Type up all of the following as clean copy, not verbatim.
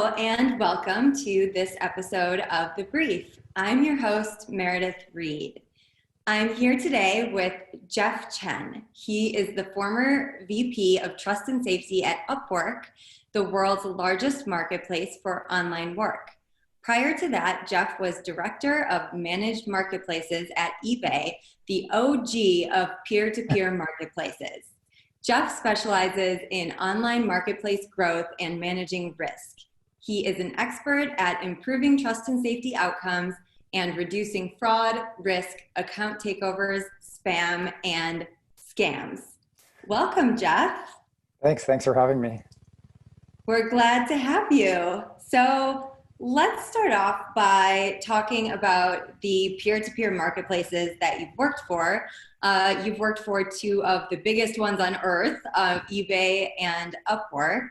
Hello and welcome to this episode of The Brief. I'm your host, Meredith Reed. I'm here today with Jeff Chen. He is the former VP of Trust and Safety at Upwork, the world's largest marketplace for online work. Prior to that, Jeff was Director of Managed Marketplaces at eBay, the OG of peer-to-peer marketplaces. Jeff specializes in online marketplace growth and managing risk. He is an expert at improving trust and safety outcomes and reducing fraud, risk, account takeovers, spam, and scams. Welcome, Jeff. Thanks for having me. We're glad to have you. So let's start off by talking about the peer-to-peer marketplaces that you've worked for. You've worked for two of the biggest ones on earth, eBay and Upwork.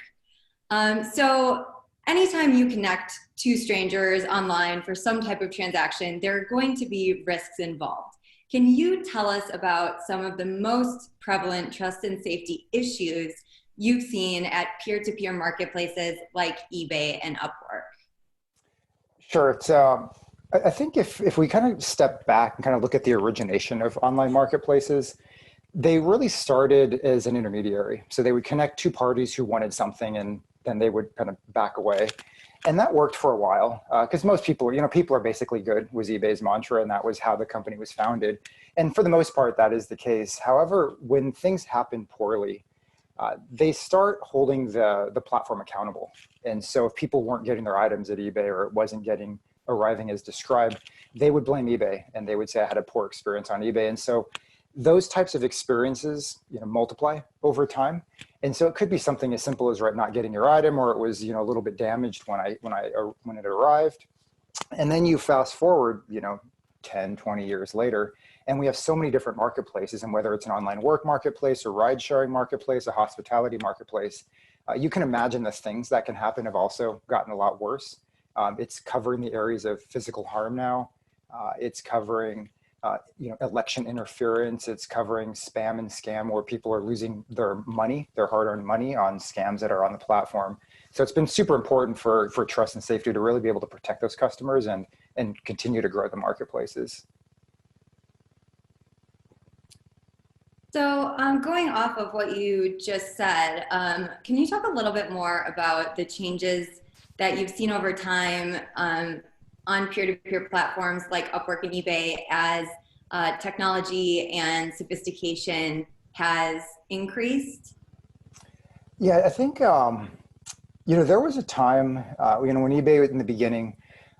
So anytime you connect two strangers online for some type of transaction, there are going to be risks involved. Can you tell us about some of the most prevalent trust and safety issues you've seen at peer-to-peer marketplaces like eBay and Upwork? Sure. I think if we kind of step back and kind of look at the origination of online marketplaces, they really started as an intermediary. So they would connect two parties who wanted something, and then they would kind of back away. And that worked for a while because most people, people are basically good was eBay's mantra, and that was how the company was founded. And for the most part, that is the case. However, when things happen poorly, they start holding the platform accountable. And so if people weren't getting their items at eBay or it wasn't arriving as described, they would blame eBay and they would say I had a poor experience on eBay. And so those types of experiences, multiply over time. And so it could be something as simple as not getting your item, or it was, a little bit damaged when it arrived. And then you fast forward, 10, 20 years later, and we have so many different marketplaces, and whether it's an online work marketplace or ride sharing marketplace, a hospitality marketplace, you can imagine the things that can happen have also gotten a lot worse. It's covering the areas of physical harm now. It's covering election interference. It's covering spam and scam where people are losing their money, their hard-earned money on scams that are on the platform. So it's been super important for trust and safety to really be able to protect those customers and continue to grow the marketplaces. So going off of what you just said, can you talk a little bit more about the changes that you've seen over time on peer-to-peer platforms like Upwork and eBay as technology and sophistication has increased? Yeah, I think, there was a time, when eBay in the beginning,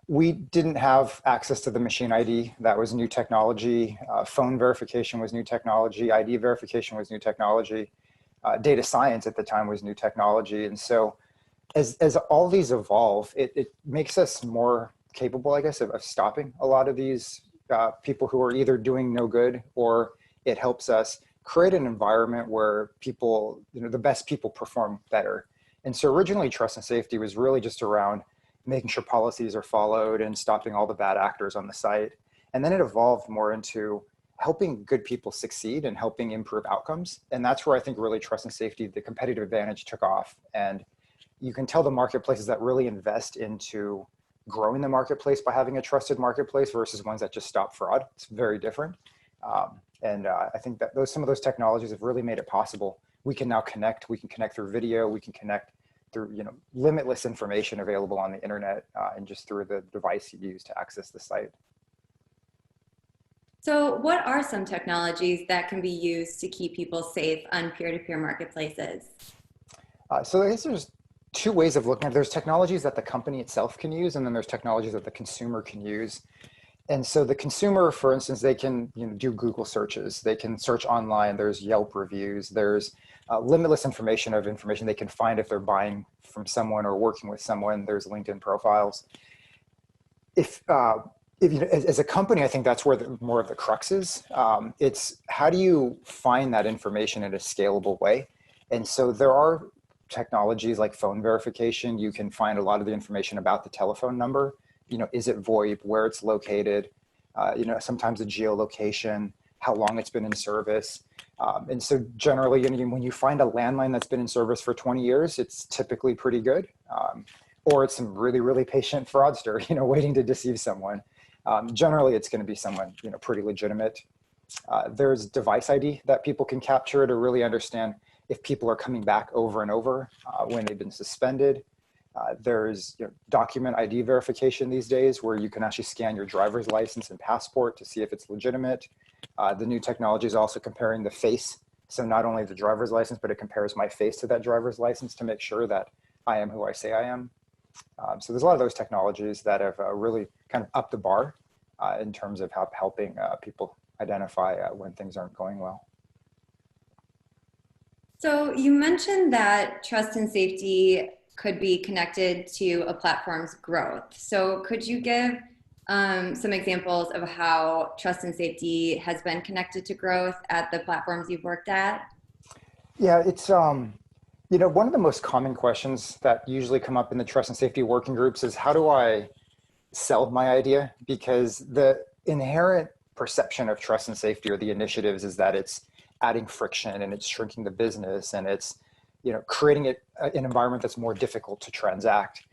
we didn't have access to the machine ID. That was new technology. Phone verification was new technology. ID verification was new technology. Data science at the time was new technology. And so as all these evolve, it makes us more capable, I guess, of stopping a lot of these people who are either doing no good, or it helps us create an environment where people, the best people perform better. And so originally trust and safety was really just around making sure policies are followed and stopping all the bad actors on the site. And then it evolved more into helping good people succeed and helping improve outcomes. And that's where I think really trust and safety, the competitive advantage took off. And you can tell the marketplaces that really invest into growing the marketplace by having a trusted marketplace versus ones that just stop fraud. It's very different. I think that some of those technologies have really made it possible. We can now connect. We can connect through video. We can connect through limitless information available on the internet and just through the device you use to access the site. So what are some technologies that can be used to keep people safe on peer-to-peer marketplaces? So I guess there's two ways of looking at it. There's technologies that the company itself can use, and then there's technologies that the consumer can use. And so the consumer, for instance, they can do Google searches. They can search online. There's Yelp reviews. There's limitless information they can find if they're buying from someone or working with someone. There's LinkedIn profiles. If as a company, I think that's where more of the crux is. It's how do you find that information in a scalable way? And so there are technologies like phone verification. You can find a lot of the information about the telephone number. Is it VoIP, where it's located, sometimes the geolocation, how long it's been in service. And so generally, when you find a landline that's been in service for 20 years, it's typically pretty good. or it's some really, really patient fraudster, waiting to deceive someone. Generally, it's going to be someone, pretty legitimate. There's device ID that people can capture to really understand if people are coming back over and over when they've been suspended. There's document ID verification these days where you can actually scan your driver's license and passport to see if it's legitimate. The new technology is also comparing the face. So not only the driver's license, but it compares my face to that driver's license to make sure that I am who I say I am. So there's a lot of those technologies that have really kind of upped the bar in terms of helping people identify when things aren't going well. So you mentioned that trust and safety could be connected to a platform's growth. So could you give some examples of how trust and safety has been connected to growth at the platforms you've worked at? Yeah, it's one of the most common questions that usually come up in the trust and safety working groups is how do I sell my idea? Because the inherent perception of trust and safety or the initiatives is that it's adding friction and it's shrinking the business and it's creating an environment that's more difficult to transact.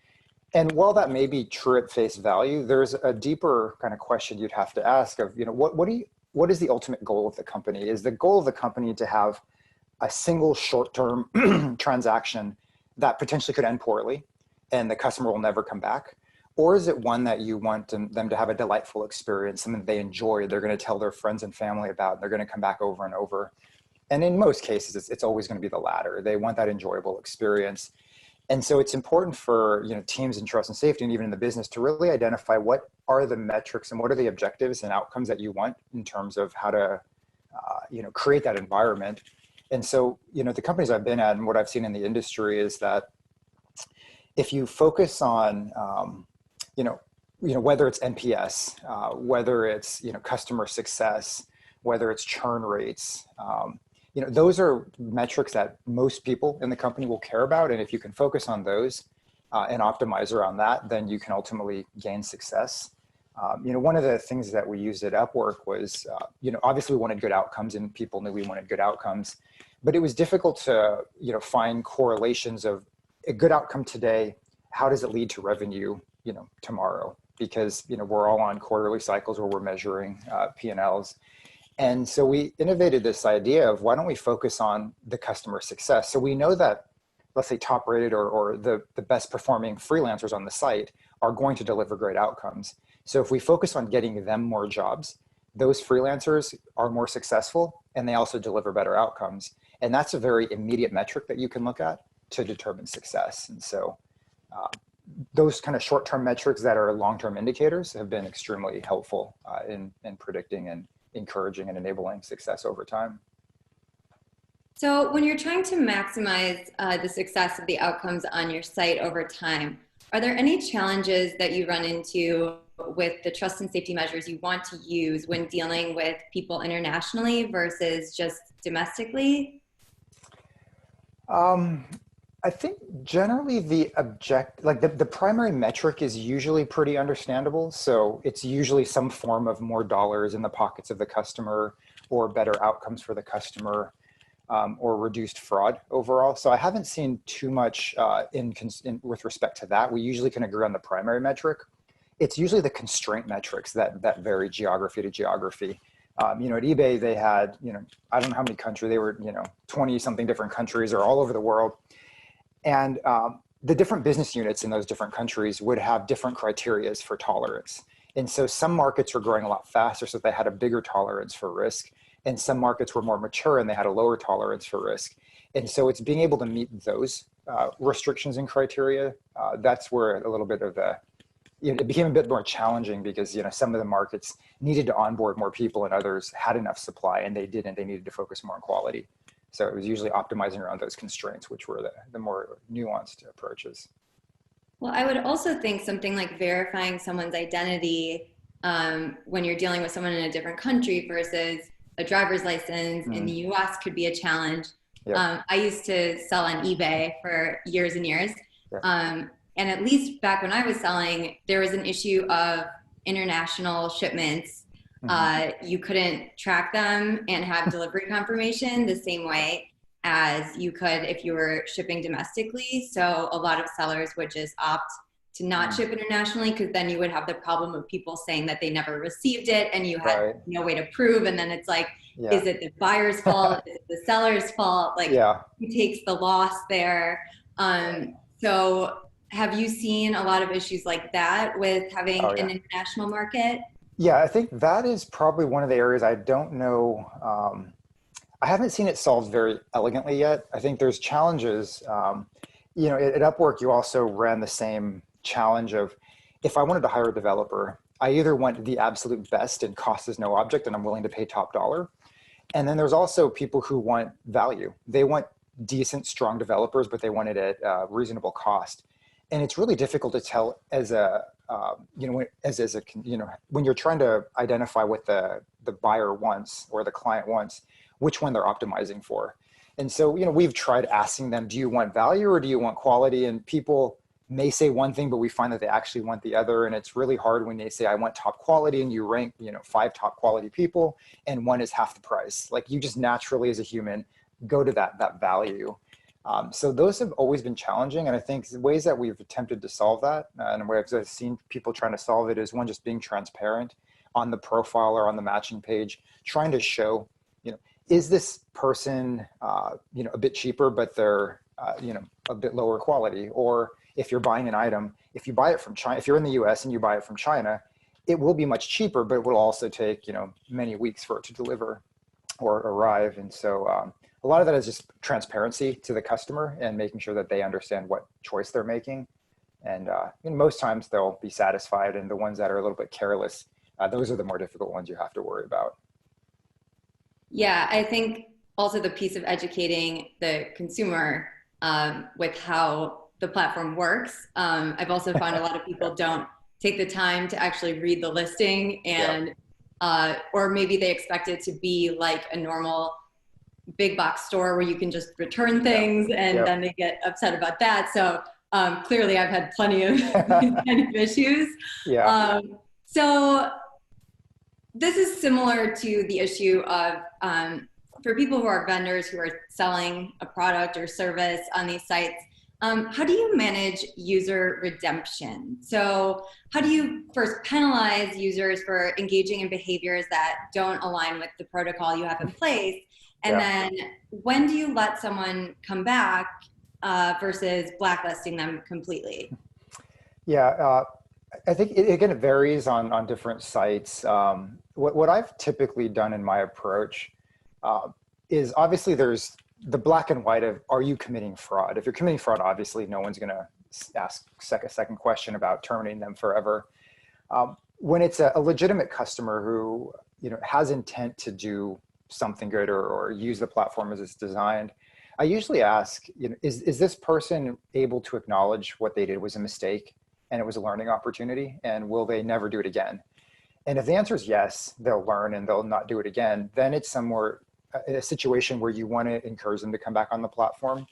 And while that may be true at face value, there's a deeper kind of question you'd have to ask of, what is the ultimate goal of the company? Is the goal of the company to have a single short-term transaction that potentially could end poorly and the customer will never come back? Or is it one that you want them to have a delightful experience, something they enjoy, they're going to tell their friends and family about, and they're going to come back over and over? And in most cases, it's always going to be the latter. They want that enjoyable experience. And so it's important for teams in trust and safety and even in the business to really identify what are the metrics and what are the objectives and outcomes that you want in terms of how to create that environment. And so the companies I've been at and what I've seen in the industry is that if you focus on whether it's NPS, whether it's customer success, whether it's churn rates, those are metrics that most people in the company will care about. And if you can focus on those and optimize around that, then you can ultimately gain success. One of the things that we used at Upwork was, obviously we wanted good outcomes and people knew we wanted good outcomes, but it was difficult to, find correlations of a good outcome today. How does it lead to revenue, tomorrow? Because, we're all on quarterly cycles where we're measuring P&Ls. And so we innovated this idea of why don't we focus on the customer success? So we know that, let's say top rated or the best performing freelancers on the site are going to deliver great outcomes. So if we focus on getting them more jobs, those freelancers are more successful and they also deliver better outcomes. And that's a very immediate metric that you can look at to determine success. And so those kind of short-term metrics that are long-term indicators have been extremely helpful in predicting and encouraging and enabling success over time. So when you're trying to maximize the success of the outcomes on your site over time, are there any challenges that you run into with the trust and safety measures you want to use when dealing with people internationally versus just domestically? I think generally the primary metric is usually pretty understandable. So it's usually some form of more dollars in the pockets of the customer or better outcomes for the customer or reduced fraud overall. So I haven't seen too much with respect to that. We usually can agree on the primary metric. It's usually the constraint metrics that vary geography to geography. At eBay, they had, I don't know how many countries, they were, 20 something different countries or all over the world. And the different business units in those different countries would have different criterias for tolerance. And so some markets were growing a lot faster, so they had a bigger tolerance for risk. And some markets were more mature and they had a lower tolerance for risk. And so it's being able to meet those restrictions and criteria. That's where a little bit of it became a bit more challenging because, some of the markets needed to onboard more people and others had enough supply and they didn't. They needed to focus more on quality. So it was usually optimizing around those constraints, which were the more nuanced approaches. Well, I would also think something like verifying someone's identity when you're dealing with someone in a different country versus a driver's license in the US could be a challenge. Yep. I used to sell on eBay for years and years. Yep. And at least back when I was selling, there was an issue of international shipments. You couldn't track them and have delivery confirmation the same way as you could if you were shipping domestically. So a lot of sellers would just opt to not ship internationally, because then you would have the problem of people saying that they never received it and you had Right. no way to prove. And then it's like, Yeah. is it the buyer's fault? Is it the seller's fault? Like, Yeah. who takes the loss there? So have you seen a lot of issues like that with having Oh, an yeah. international market? Yeah, I think that is probably one of the areas I don't know. I haven't seen it solved very elegantly yet. I think there's challenges. At Upwork, you also ran the same challenge of if I wanted to hire a developer, I either want the absolute best and cost is no object and I'm willing to pay top dollar. And then there's also people who want value. They want decent, strong developers, but they want it at reasonable cost. And it's really difficult to tell as a, when you're trying to identify what the buyer wants or the client wants, which one they're optimizing for. And so, we've tried asking them, do you want value or do you want quality? And people may say one thing, but we find that they actually want the other. And it's really hard when they say, I want top quality, and you rank, 5 top quality people and one is half the price. Like, you just naturally as a human go to that value. So those have always been challenging. And I think ways that we've attempted to solve that, and ways I've seen people trying to solve it, is one, just being transparent on the profile or on the matching page, trying to show, is this person, a bit cheaper, but they're, a bit lower quality? Or if you're buying an item, if you buy it from China, if you're in the US and you buy it from China, it will be much cheaper, but it will also take, many weeks for it to deliver or arrive. And so a lot of that is just transparency to the customer and making sure that they understand what choice they're making. And most times they'll be satisfied. And the ones that are a little bit careless, those are the more difficult ones you have to worry about. Yeah, I think also the piece of educating the consumer with how the platform works. I've also found a lot of people don't take the time to actually read the listing, and or maybe they expect it to be like a normal big box store where you can just return things, and then they get upset about that. So clearly I've had plenty of these kind of issues. So this is similar to the issue of for people who are vendors who are selling a product or service on these sites, how do you manage user redemption? So how do you first penalize users for engaging in behaviors that don't align with the protocol you have in place? And then when do you let someone come back versus blacklisting them completely? Yeah, I think it varies on different sites. What I've typically done in my approach is, obviously there's the black and white of, are you committing fraud? If you're committing fraud, obviously no one's going to ask a second question about terminating them forever. When it's a legitimate customer who has intent to do something good or use the platform as it's designed, I usually ask, is this person able to acknowledge what they did was a mistake and it was a learning opportunity, and will they never do it again? And if the answer is yes, they'll learn and they'll not do it again, then it's a situation where you want to encourage them to come back on the platform,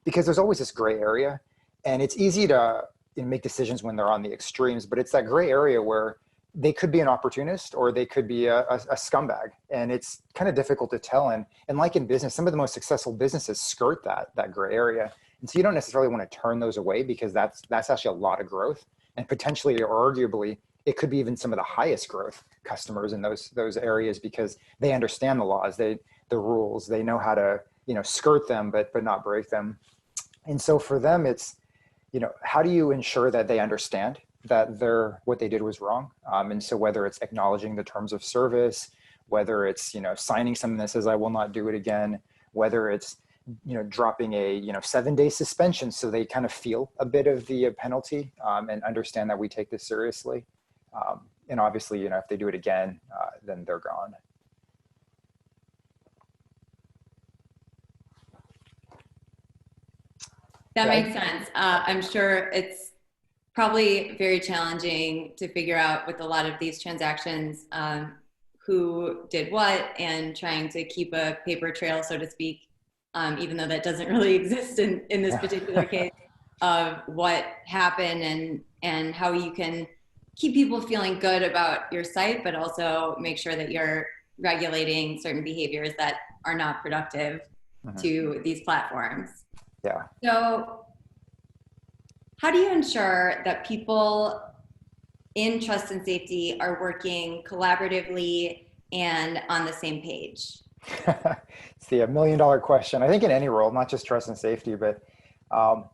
because there's always this gray area, and it's easy to make decisions when they're on the extremes, but it's that gray area where they could be an opportunist or they could be a scumbag, and it's kind of difficult to tell. And like in business, some of the most successful businesses skirt that gray area, and so you don't necessarily want to turn those away, because that's actually a lot of growth, and potentially or arguably it could be even some of the highest growth customers in those areas, because they understand the laws, the rules, they know how to skirt them but not break them. And so for them, it's how do you ensure that they understand that what they did was wrong? And so whether it's acknowledging the terms of service, whether it's signing something that says I will not do it again, whether it's dropping a 7-day suspension so they kind of feel a bit of the penalty and understand that we take this seriously. And obviously, if they do it again, then they're gone. That makes sense. I'm sure it's probably very challenging to figure out with a lot of these transactions who did what, and trying to keep a paper trail, so to speak, even though that doesn't really exist in this particular case, of what happened and how you can keep people feeling good about your site, but also make sure that you're regulating certain behaviors that are not productive to these platforms. Yeah. So how do you ensure that people in trust and safety are working collaboratively and on the same page? It's the $1 million question. I think in any role, not just trust and safety, but um,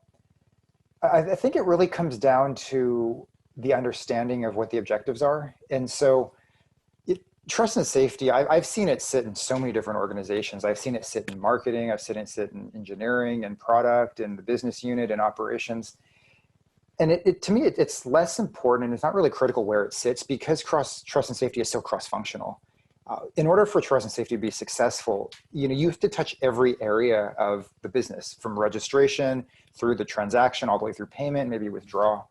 I think it really comes down to the understanding of what the objectives are. And so trust and safety, I've seen it sit in so many different organizations. I've seen it sit in marketing, I've seen it sit in engineering and product and the business unit and operations. And to me, it's less important and it's not really critical where it sits because trust and safety is so cross-functional. In order for trust and safety to be successful, you have to touch every area of the business, from registration through the transaction, all the way through payment, maybe withdrawal.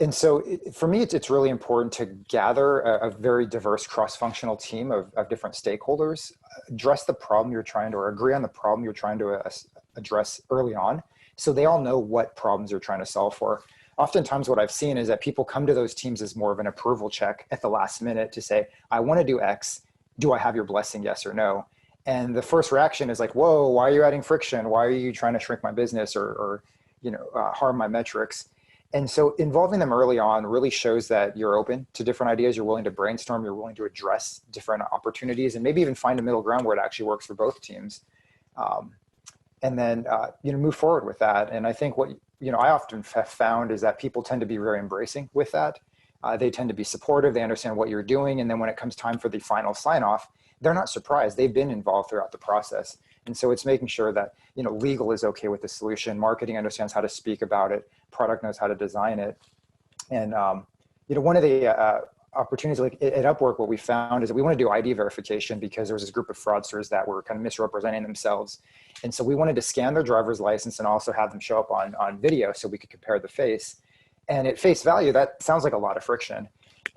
And so for me, it's really important to gather a very diverse cross-functional team of different stakeholders, address the problem you're trying to, or agree on the problem you're trying to address early on, so they all know what problems you're trying to solve for. Oftentimes what I've seen is that people come to those teams as more of an approval check at the last minute to say, I want to do X. Do I have your blessing, yes or no? And the first reaction is like, whoa, why are you adding friction? Why are you trying to shrink my business or harm my metrics? And so involving them early on really shows that you're open to different ideas. You're willing to brainstorm. You're willing to address different opportunities and maybe even find a middle ground where it actually works for both teams. And then move forward with that. And I think what I often have found is that people tend to be very embracing with that. They tend to be supportive. They understand what you're doing. And then when it comes time for the final sign off, they're not surprised. They've been involved throughout the process. And so it's making sure that legal is okay with the solution. Marketing understands how to speak about it. Product knows how to design it. And one of the opportunities, like at Upwork, what we found is that we want to do ID verification because there was this group of fraudsters that were kind of misrepresenting themselves. And so we wanted to scan their driver's license and also have them show up on video so we could compare the face. And at face value, that sounds like a lot of friction.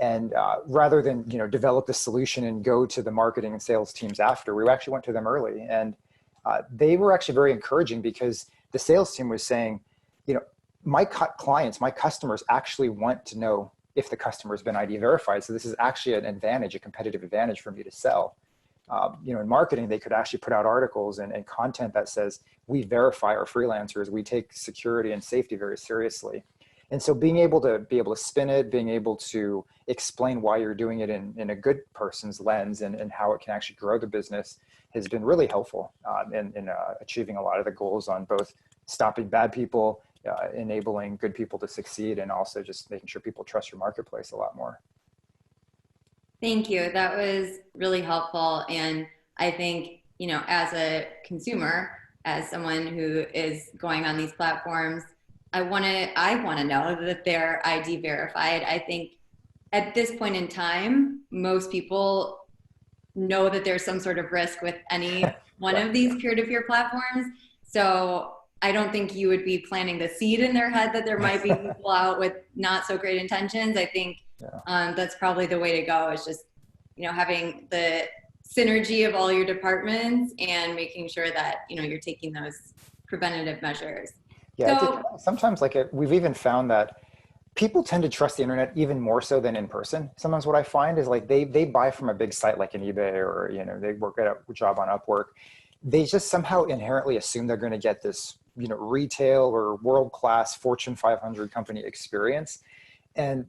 And rather than develop the solution and go to the marketing and sales teams after, we actually went to them early. And they were actually very encouraging because the sales team was saying, my clients, my customers actually want to know if the customer has been ID verified. So this is actually an advantage, a competitive advantage for me to sell. In marketing, they could actually put out articles and content that says, we verify our freelancers, we take security and safety very seriously. And so being able to spin it, being able to explain why you're doing it in a good person's lens and how it can actually grow the business has been really helpful in achieving a lot of the goals on both stopping bad people, enabling good people to succeed, and also just making sure people trust your marketplace a lot more. Thank you. That was really helpful. And I think, as a consumer, as someone who is going on these platforms, I want to know that they're ID verified. I think at this point in time, most people know that there's some sort of risk with any one of these peer-to-peer platforms. So I don't think you would be planting the seed in their head that there might be people out with not so great intentions. I think that's probably the way to go, is just, having the synergy of all your departments and making sure that, you're taking those preventative measures. Yeah, so, sometimes we've even found that people tend to trust the internet even more so than in person. Sometimes what I find is they buy from a big site like an eBay or, they work at a job on Upwork. They just somehow inherently assume they're going to get this, retail or world-class Fortune 500 company experience. And,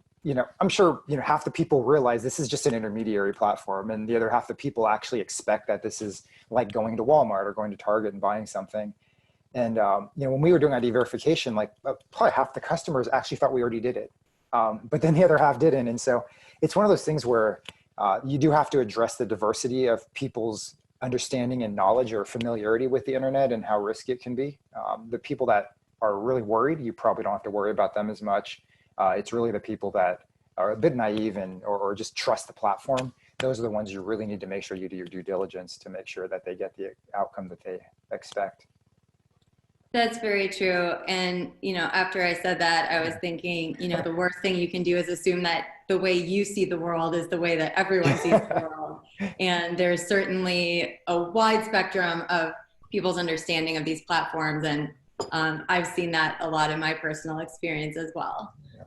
I'm sure, half the people realize this is just an intermediary platform, and the other half the people actually expect that this is like going to Walmart or going to Target and buying something. And, when we were doing ID verification, probably half the customers actually thought we already did it. But then the other half didn't. And so it's one of those things where you do have to address the diversity of people's understanding and knowledge or familiarity with the internet and how risky it can be. The people that are really worried, you probably don't have to worry about them as much. It's really the people that are a bit naive or just trust the platform. Those are the ones you really need to make sure you do your due diligence to make sure that they get the outcome that they expect. That's very true. And, after I said that, I was thinking, the worst thing you can do is assume that the way you see the world is the way that everyone sees the world. And there's certainly a wide spectrum of people's understanding of these platforms. And I've seen that a lot in my personal experience as well. Yeah.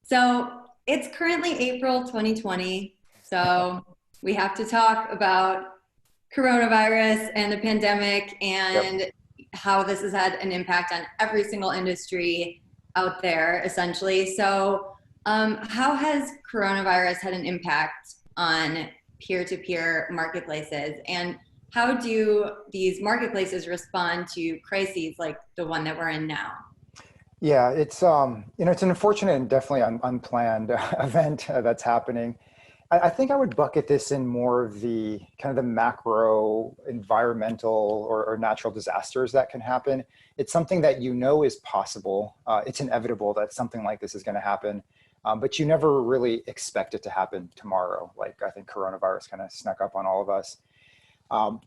So it's currently April 2020. So we have to talk about coronavirus and the pandemic and how this has had an impact on every single industry. out there, essentially. So how has coronavirus had an impact on peer-to-peer marketplaces? And how do these marketplaces respond to crises like the one that we're in now? Yeah, it's it's an unfortunate and definitely unplanned event that's happening. I think I would bucket this in more of the kind of the macro environmental or natural disasters that can happen. It's something that you know is possible. It's inevitable that something like this is going to happen, but you never really expect it to happen tomorrow. Like I think coronavirus kind of snuck up on all of us. Um,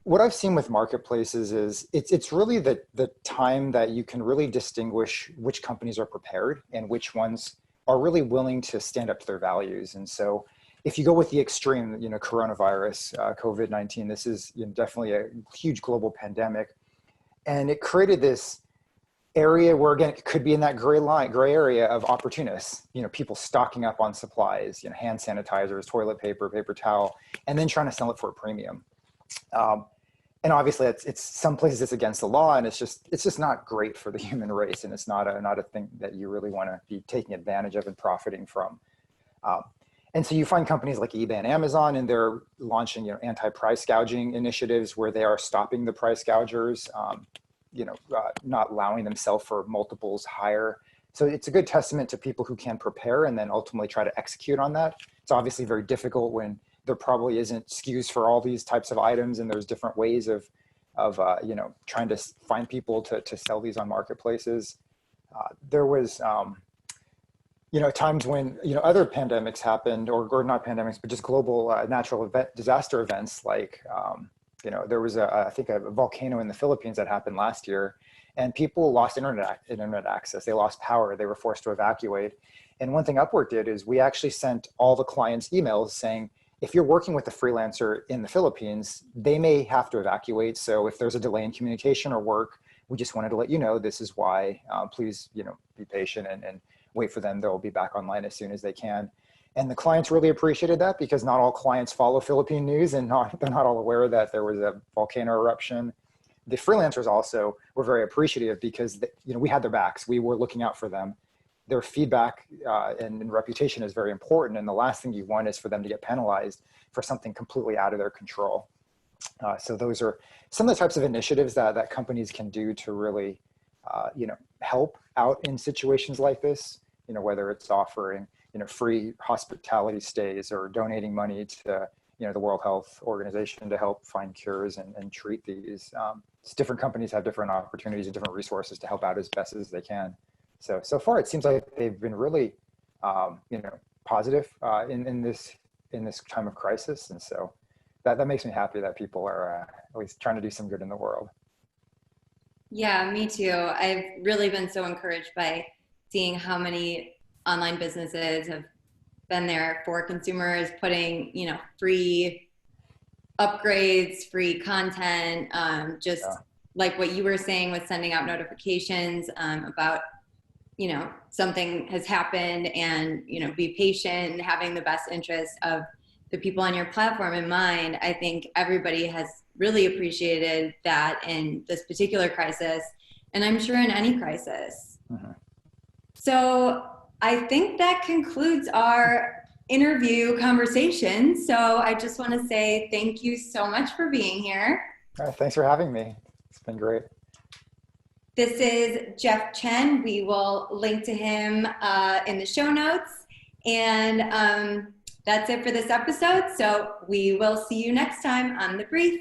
what I've seen with marketplaces is it's really the time that you can really distinguish which companies are prepared and which ones are really willing to stand up to their values. And so if you go with the extreme, coronavirus, COVID-19, this is definitely a huge global pandemic. And it created this area where, again, it could be in that gray area of opportunists, people stocking up on supplies, hand sanitizers, toilet paper, paper towel, and then trying to sell it for a premium. Um, and obviously it's some places it's against the law, and it's just not great for the human race. And it's not a thing that you really want to be taking advantage of and profiting from. Um, and so you find companies like eBay and Amazon, and they're launching, anti-price gouging initiatives where they are stopping the price gougers, not allowing them sell for multiples higher. So it's a good testament to people who can prepare and then ultimately try to execute on that. It's obviously very difficult when there probably isn't SKUs for all these types of items, and there's different ways of trying to find people to sell these on marketplaces. There was times when other pandemics happened, or not pandemics, but just global natural disaster events. Like there was I think a volcano in the Philippines that happened last year, and people lost internet access. They lost power. They were forced to evacuate. And one thing Upwork did is we actually sent all the clients emails saying, if you're working with a freelancer in the Philippines, they may have to evacuate. So if there's a delay in communication or work, we just wanted to let you know this is why. Please, be patient and wait for them. They'll be back online as soon as they can. And the clients really appreciated that, because not all clients follow Philippine news, and they're not all aware that there was a volcano eruption. The freelancers also were very appreciative because we had their backs. We were looking out for them. Their feedback and reputation is very important. And the last thing you want is for them to get penalized for something completely out of their control. So those are some of the types of initiatives that companies can do to really, help out in situations like this, whether it's offering, free hospitality stays or donating money to, the World Health Organization to help find cures and treat these. Different companies have different opportunities and different resources to help out as best as they can. So far, it seems like they've been really, positive in this time of crisis, and so that makes me happy that people are at least trying to do some good in the world. Yeah, me too. I've really been so encouraged by seeing how many online businesses have been there for consumers, putting, free upgrades, free content, just like what you were saying with sending out notifications about, something has happened, and, be patient and having the best interest of the people on your platform in mind. I think everybody has really appreciated that in this particular crisis, and I'm sure in any crisis. Mm-hmm. So I think that concludes our interview conversation. So I just want to say thank you so much for being here. All right, thanks for having me. It's been great. This is Jeff Chen. We will link to him in the show notes. And that's it for this episode. So we will see you next time on The Brief.